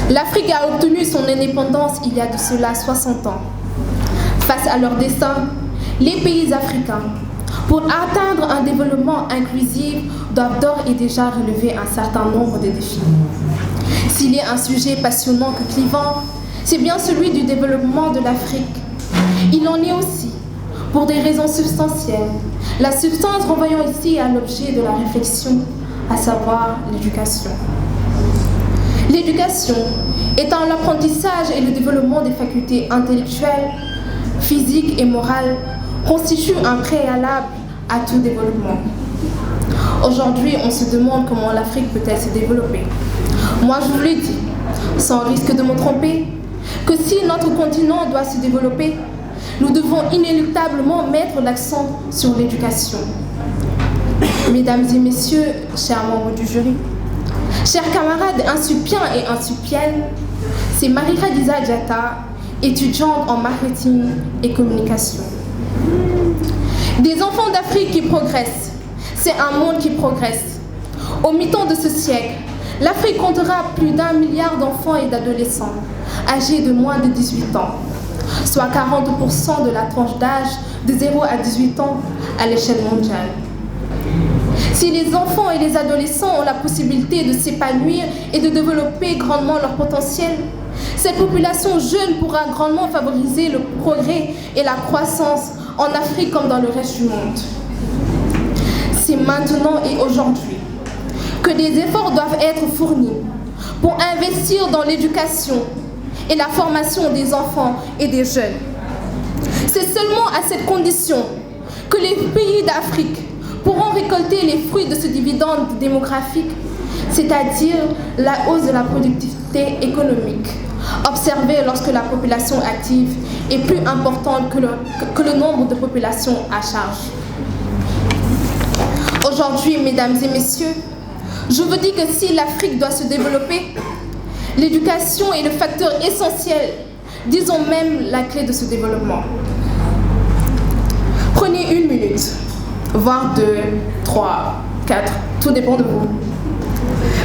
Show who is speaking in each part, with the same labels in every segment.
Speaker 1: L'Afrique a obtenu son indépendance il y a de cela 60 ans. Face à leur destin, les pays africains, pour atteindre un développement inclusif, doivent d'ores et déjà relever un certain nombre de défis. S'il y a un sujet passionnant que clivant, c'est bien celui du développement de l'Afrique. Il en est aussi, pour des raisons substantielles, la substance renvoyant ici à l'objet de la réflexion, à savoir l'éducation. L'éducation étant l'apprentissage et le développement des facultés intellectuelles, physiques et morales, constitue un préalable à tout développement. Aujourd'hui, on se demande comment l'Afrique peut-elle se développer. Moi, je vous le dis, sans risque de me tromper, que si notre continent doit se développer, nous devons inéluctablement mettre l'accent sur l'éducation. Mesdames et messieurs, chers membres du jury, chers camarades insupiens et insupiennes, c'est Marie-Khadija Diatta, étudiante en marketing et communication. Des enfants d'Afrique qui progressent, c'est un monde qui progresse. Au mi-temps de ce siècle, l'Afrique comptera plus d'1 milliard d'enfants et d'adolescents âgés de moins de 18 ans, soit 40% de la tranche d'âge de 0 à 18 ans à l'échelle mondiale. Si les enfants et les adolescents ont la possibilité de s'épanouir et de développer grandement leur potentiel, cette population jeune pourra grandement favoriser le progrès et la croissance en Afrique comme dans le reste du monde. C'est maintenant et aujourd'hui que des efforts doivent être fournis pour investir dans l'éducation et la formation des enfants et des jeunes. C'est seulement à cette condition que les pays d'Afrique pourront récolter les fruits de ce dividende démographique, c'est-à-dire la hausse de la productivité économique, observée lorsque la population active est plus importante que le nombre de populations à charge. Aujourd'hui, mesdames et messieurs, je vous dis que si l'Afrique doit se développer, l'éducation est le facteur essentiel, disons même la clé de ce développement. Prenez 1 minute, voire 2, 3, 4, tout dépend de vous.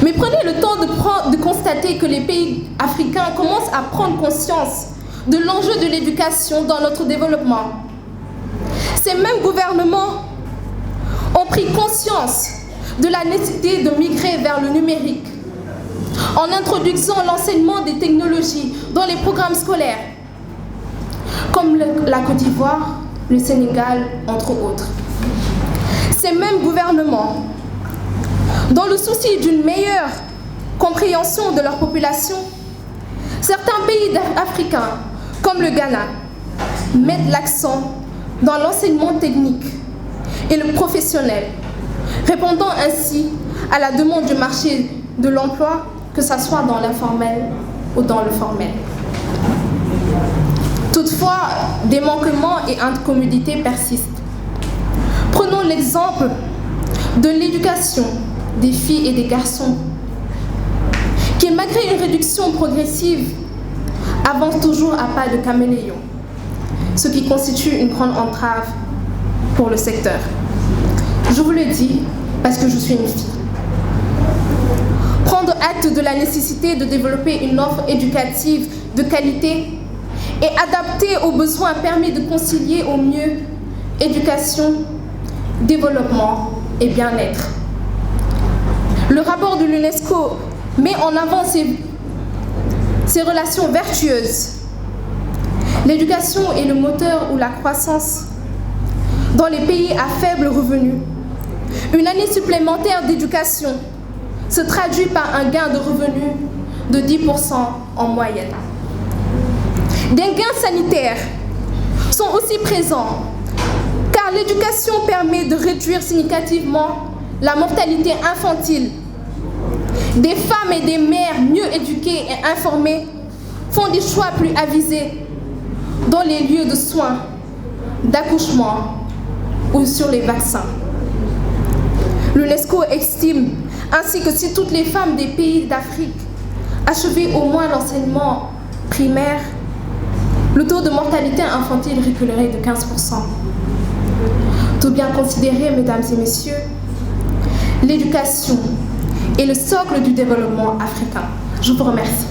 Speaker 1: Mais prenez le temps de constater que les pays africains commencent à prendre conscience de l'enjeu de l'éducation dans notre développement. Ces mêmes gouvernements ont pris conscience de la nécessité de migrer vers le numérique en introduisant l'enseignement des technologies dans les programmes scolaires, comme la Côte d'Ivoire, le Sénégal, entre autres. Ces mêmes gouvernements, dans le souci d'une meilleure compréhension de leur population, certains pays africains, comme le Ghana, mettent l'accent dans l'enseignement technique et le professionnel, répondant ainsi à la demande du marché de l'emploi, que ce soit dans l'informel ou dans le formel. Toutefois, des manquements et incommodités persistent. Prenons l'exemple de l'éducation des filles et des garçons, qui, malgré une réduction progressive, avance toujours à pas de caméléon, ce qui constitue une grande entrave pour le secteur. Je vous le dis parce que je suis une fille. Prendre acte de la nécessité de développer une offre éducative de qualité et adaptée aux besoins permet de concilier au mieux éducation, développement et bien-être. Le rapport de l'UNESCO met en avant ces relations vertueuses. L'éducation est le moteur ou la croissance dans les pays à faible revenu. Une année supplémentaire d'éducation se traduit par un gain de revenus de 10% en moyenne. Des gains sanitaires sont aussi présents, car l'éducation permet de réduire significativement la mortalité infantile. Des femmes et des mères mieux éduquées et informées font des choix plus avisés dans les lieux de soins, d'accouchement ou sur les vaccins. L'UNESCO estime ainsi que si toutes les femmes des pays d'Afrique achevaient au moins l'enseignement primaire, le taux de mortalité infantile reculerait de 15%. Tout bien considéré, mesdames et messieurs, l'éducation est le socle du développement africain. Je vous remercie.